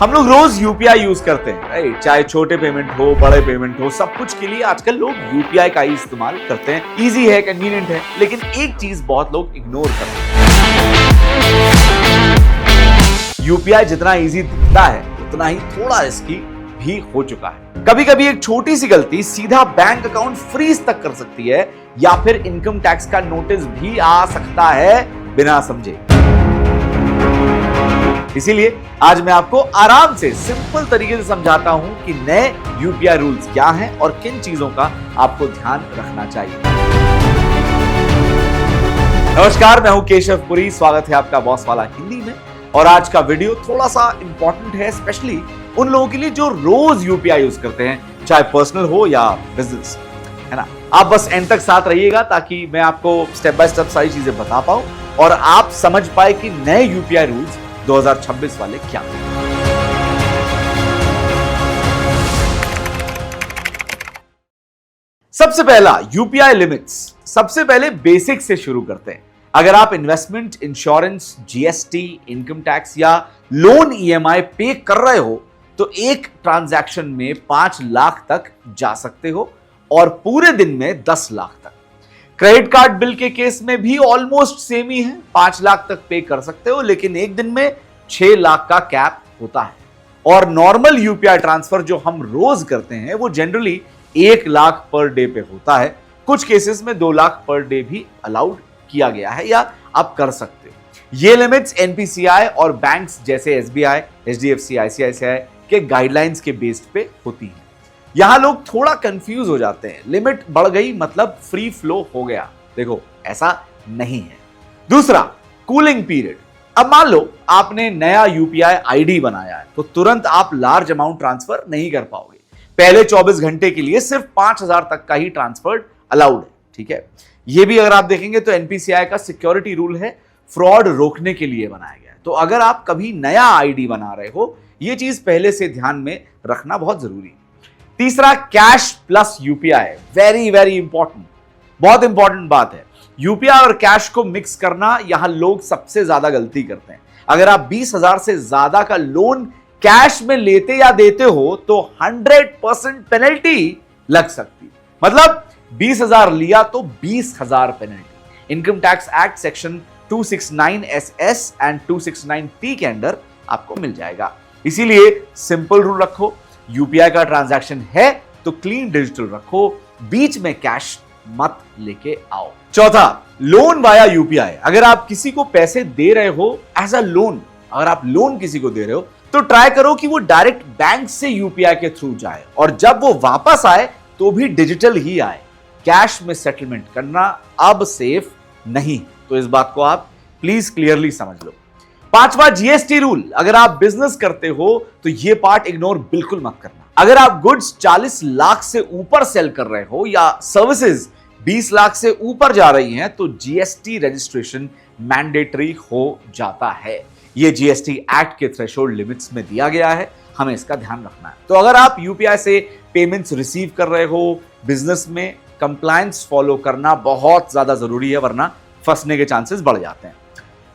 हम लोग रोज UPI use करते हैं, राइट? चाहे छोटे पेमेंट हो, बड़े पेमेंट हो, सब कुछ के लिए आजकल लोग यूपीआई का ही इस्तेमाल करते हैं। इजी है, कन्वीनियंट है, लेकिन एक चीज बहुत लोग इग्नोर करते हैं। यूपीआई जितना इजी दिखता है उतना ही थोड़ा रिस्की भी हो चुका है। कभी कभी एक छोटी सी गलती सीधा बैंक अकाउंट फ्रीज तक कर सकती है, या फिर इनकम टैक्स का नोटिस भी आ सकता है बिना समझे। इसीलिए आज मैं आपको आराम से सिंपल तरीके से समझाता हूं कि नए यूपीआई रूल्स क्या हैं और किन चीजों का आपको ध्यान रखना चाहिए। नमस्कार, मैं हूं केशव पुरी। स्वागत है आपका बॉस वाला हिंदी में। और आज का वीडियो थोड़ा सा इंपॉर्टेंट है, स्पेशली उन लोगों के लिए जो रोज यूपीआई यूज करते हैं, चाहे पर्सनल हो या बिजनेस, है ना। आप बस एंड तक साथ रहिएगा ताकि मैं आपको स्टेप बाय स्टेप सारी चीजें बता पाऊं और आप समझ पाए कि नए यूपीआई रूल्स 2026 वाले क्या हैं। सबसे पहला यूपीआई लिमिट्स। सबसे पहले बेसिक से शुरू करते हैं। अगर आप investment, insurance, GST, income tax या लोन ईएमआई पे कर रहे हो तो एक ट्रांजैक्शन में 5 लाख तक जा सकते हो और पूरे दिन में 10 लाख तक। क्रेडिट कार्ड बिल के केस में भी ऑलमोस्ट सेम ही है, 5 लाख तक पे कर सकते हो, लेकिन एक दिन में 6 लाख का कैप होता है। और नॉर्मल यूपीआई ट्रांसफर जो हम रोज करते हैं वो जनरली 1 लाख पर डे पे होता है। कुछ केसेस में 2 लाख पर डे भी अलाउड किया गया है या आप कर सकते हो। ये लिमिट्स एनपीसीआई और बैंक्स जैसे एसबीआई, एचडीएफसी, आईसीआईसीआई के गाइडलाइंस के बेस्ड पे होती है। यहां लोग थोड़ा कंफ्यूज हो जाते हैं, लिमिट बढ़ गई मतलब फ्री फ्लो हो गया। देखो, ऐसा नहीं है। दूसरा, कूलिंग पीरियड। अब मान लो आपने नया यूपीआई आईडी बनाया है तो तुरंत आप लार्ज अमाउंट ट्रांसफर नहीं कर पाओगे। पहले 24 घंटे के लिए सिर्फ 5,000 तक का ही ट्रांसफर अलाउड है, ठीक है। यह भी अगर आप देखेंगे तो एनपीसीआई का सिक्योरिटी रूल है, फ्रॉड रोकने के लिए बनाया गया है। तो अगर आप कभी नया आईडी बना रहे हो, यह चीज पहले से ध्यान में रखना बहुत जरूरी है। तीसरा, cash plus UPI. Very very important, बहुत इंपॉर्टेंट बात है। यूपीआई और कैश को मिक्स करना यहां लोग सबसे ज्यादा गलती करते हैं। अगर आप 20,000 से ज्यादा का लोन कैश में लेते या देते हो तो 100% पेनल्टी लग सकती। मतलब 20,000 लिया तो 20,000 penalty. Income tax act section 269 SS and 269 P के अंडर आपको मिल जाएगा। इसीलिए सिंपल रूल रखो, यूपीआई का ट्रांजैक्शन है तो क्लीन डिजिटल रखो, बीच में कैश मत लेके आओ। चौथा, लोन वाया यूपीआई। अगर आप किसी को पैसे दे रहे हो एज अ लोन, अगर आप लोन किसी को दे रहे हो तो ट्राई करो कि वो डायरेक्ट बैंक से यूपीआई के थ्रू जाए और जब वो वापस आए तो भी डिजिटल ही आए। कैश में सेटलमेंट करना अब सेफ नहीं, तो इस बात को आप प्लीज क्लियरली समझ लो। पांचवा, जीएसटी रूल। अगर आप बिजनेस करते हो तो यह पार्ट इग्नोर बिल्कुल मत करना। अगर आप गुड्स 40 लाख से ऊपर सेल कर रहे हो या सर्विसेज 20 लाख से ऊपर जा रही हैं तो जीएसटी रजिस्ट्रेशन मैंडेटरी हो जाता है। यह जीएसटी एक्ट के थ्रेशोल्ड लिमिट्स में दिया गया है, हमें इसका ध्यान रखना है। तो अगर आप यूपीआई से पेमेंट्स रिसीव कर रहे हो, बिजनेस में कंप्लायंस फॉलो करना बहुत ज्यादा जरूरी है, वरना फंसने के चांसेस बढ़ जाते हैं।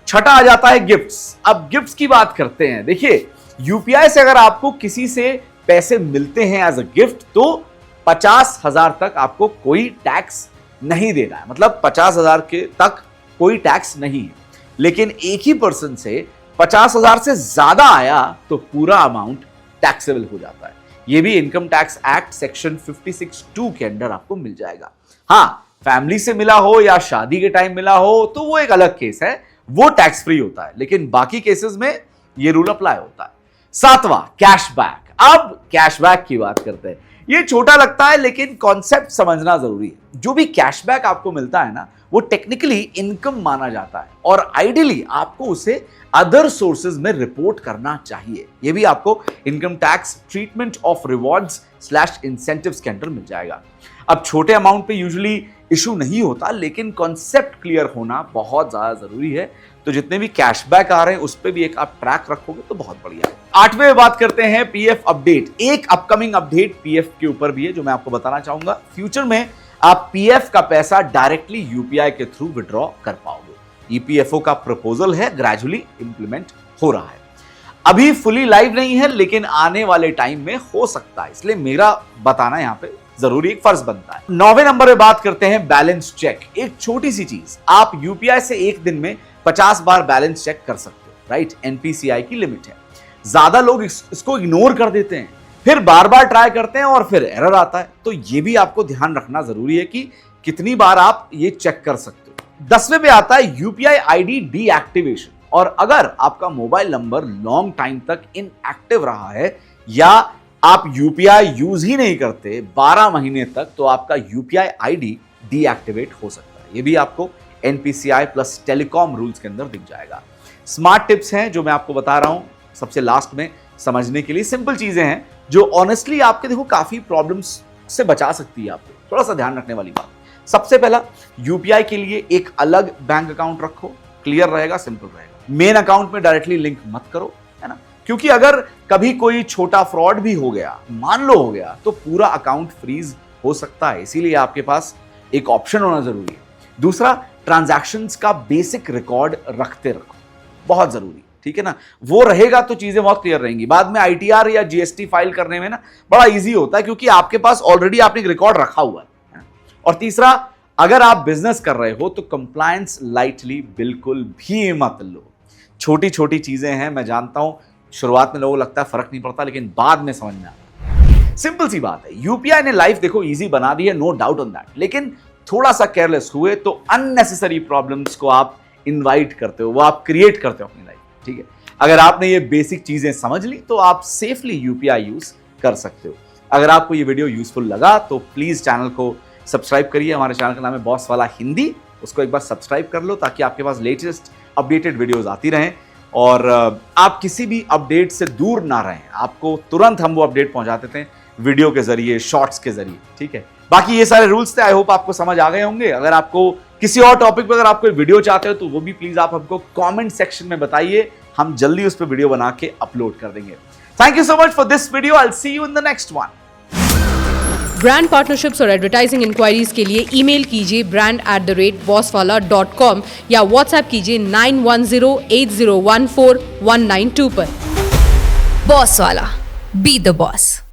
छठा आ जाता है गिफ्ट्स। अब गिफ्ट्स की बात करते हैं। देखिए, यूपीआई से अगर आपको किसी से पैसे मिलते हैं एज अ गिफ्ट तो 50,000 तक आपको कोई टैक्स नहीं देना है। मतलब 50,000 के तक कोई टैक्स नहीं है। लेकिन एक ही पर्सन से 50,000 से ज्यादा आया तो पूरा अमाउंट टैक्सेबल हो जाता है। यह भी इनकम टैक्स एक्ट सेक्शन 56(2) के अंडर आपको मिल जाएगा। हाँ, फैमिली से मिला हो या शादी के टाइम मिला हो तो वो एक अलग केस है, वो टैक्स फ्री होता है, लेकिन बाकी केसेस में ये रूल अप्लाई होता है। सातवां, कैशबैक। अब कैशबैक की बात करते हैं। ये छोटा लगता है लेकिन कॉन्सेप्ट समझना जरूरी है। जो भी कैशबैक आपको मिलता है ना, वो टेक्निकली इनकम माना जाता है और आइडियली आपको उसे अदर सोर्सेज में रिपोर्ट करना चाहिए। ये भी आपको income tax treatment of rewards / incentives के अंदर मिल जाएगा। अब छोटे अमाउंट पे यूजुअली इशू नहीं होता, लेकिन कॉन्सेप्ट क्लियर होना बहुत ज्यादा जरूरी है। तो जितने भी कैशबैक आ रहे हैं उस पर भी एक आप ट्रैक रखोगे तो बहुत बढ़िया है। आठवें में बात करते हैं पीएफ अपडेट। एक अपकमिंग अपडेट पीएफ के ऊपर भी है जो मैं आपको बताना चाहूंगा। फ्यूचर में आप पीएफ का पैसा डायरेक्टली यूपीआई के थ्रू विड्रॉ कर पाओगे। ईपीएफओ का प्रपोजल है, ग्रेजुअली इंप्लीमेंट हो रहा है। अभी फुली लाइव नहीं है, लेकिन आने वाले टाइम में हो सकता है, इसलिए मेरा बताना यहां पे जरूरी एक फर्ज बनता है। 9वें नंबर पे बात करते हैं बैलेंस चेक। एक छोटी सी चीज, आप यूपीआई से एक दिन में 50 बार बैलेंस चेक कर सकते हो, राइट? एनपीसीआई की लिमिट है। ज्यादा लोग इसको इग्नोर कर देते हैं, फिर बार बार ट्राई करते हैं और फिर एरर आता है। तो ये भी आपको ध्यान रखना जरूरी है कि कितनी बार आप ये चेक कर सकते हो। 10वें पे आता है यूपीआई आईडी डीएक्टिवेशन। और अगर आपका मोबाइल नंबर लॉन्ग टाइम तक इनएक्टिव रहा है या आप यूपीआई यूज ही नहीं करते 12 महीने तक, तो आपका यूपीआई आईडी डीएक्टिवेट हो सकता है। ये भी आपको एनपीसीआई प्लस टेलीकॉम रूल्स के अंदर दिख जाएगा। स्मार्ट टिप्स हैं जो मैं आपको बता रहा हूं सबसे लास्ट में समझने के लिए। सिंपल चीजें हैं जो ऑनेस्टली आपके देखो काफी प्रॉब्लम्स से बचा सकती है आपको। थोड़ा सा ध्यान रखने वाली बात, सबसे पहला यूपीआई के लिए एक अलग बैंक अकाउंट रखो, क्लियर रहेगा, सिंपल रहेगा। मेन अकाउंट में डायरेक्टली लिंक मत करो, है ना? क्योंकि अगर कभी कोई छोटा फ्रॉड भी हो गया, मान लो हो गया, तो पूरा अकाउंट फ्रीज हो सकता है। इसीलिए आपके पास एक ऑप्शन होना जरूरी है। दूसरा, ट्रांजैक्शंस का बेसिक रिकॉर्ड रखते रखो, बहुत जरूरी, ठीक है ना? वो रहेगा तो चीजें बहुत क्लियर रहेंगी। बाद में आईटीआर या जीएसटी फाइल करने में ना बड़ा इजी होता है, क्योंकि आपके पास ऑलरेडी आपने एक रिकॉर्ड रखा हुआ है। और तीसरा, अगर आप बिजनेस कर रहे हो तो कंप्लायंस लाइटली बिल्कुल भी मत लो। छोटी छोटी चीजें हैं, मैं जानता हूं शुरुआत में लोगों को लगता है फर्क नहीं पड़ता, लेकिन बाद में समझ में आता है। सिंपल सी बात है, यूपीआई ने लाइफ देखो इजी बना दी है, नो डाउट ऑन दैट, लेकिन थोड़ा सा केयरलेस हुए तो अननेसेसरी प्रॉब्लम्स को आप इनवाइट करते हो, वो आप क्रिएट करते हो अपनी लाइफ, ठीक है? अगर आपने ये बेसिक चीजें समझ ली तो आप सेफली यूपीआई यूज कर सकते हो। अगर आपको ये वीडियो यूजफुल लगा तो प्लीज चैनल को सब्सक्राइब करिए। हमारे चैनल का नाम है बॉस वाला हिंदी, उसको एक बार सब्सक्राइब कर लो ताकि आपके पास लेटेस्ट अपडेटेड वीडियोस आती रहें और आप किसी भी अपडेट से दूर ना रहें। आपको तुरंत हम वो अपडेट पहुंचा देते हैं वीडियो के जरिए, शॉर्ट्स के जरिए, ठीक है? बाकी ये सारे रूल्स थे, आई होप आपको समझ आ गए होंगे। अगर आपको किसी और टॉपिक पर अगर आप कोई वीडियो चाहते हो तो वो भी प्लीज आप हमको कमेंट सेक्शन में बताइए, हम जल्दी उस पर वीडियो बना के अपलोड कर देंगे। Thank you so much for this video, I will see you in the next one. Brand partnerships और एडवर्टाइजिंग इंक्वायरीज के लिए ईमेल कीजिए brand@bosswala.com या व्हाट्सएप कीजिए 9108014192 पर। बॉस वाला, बी द बॉस।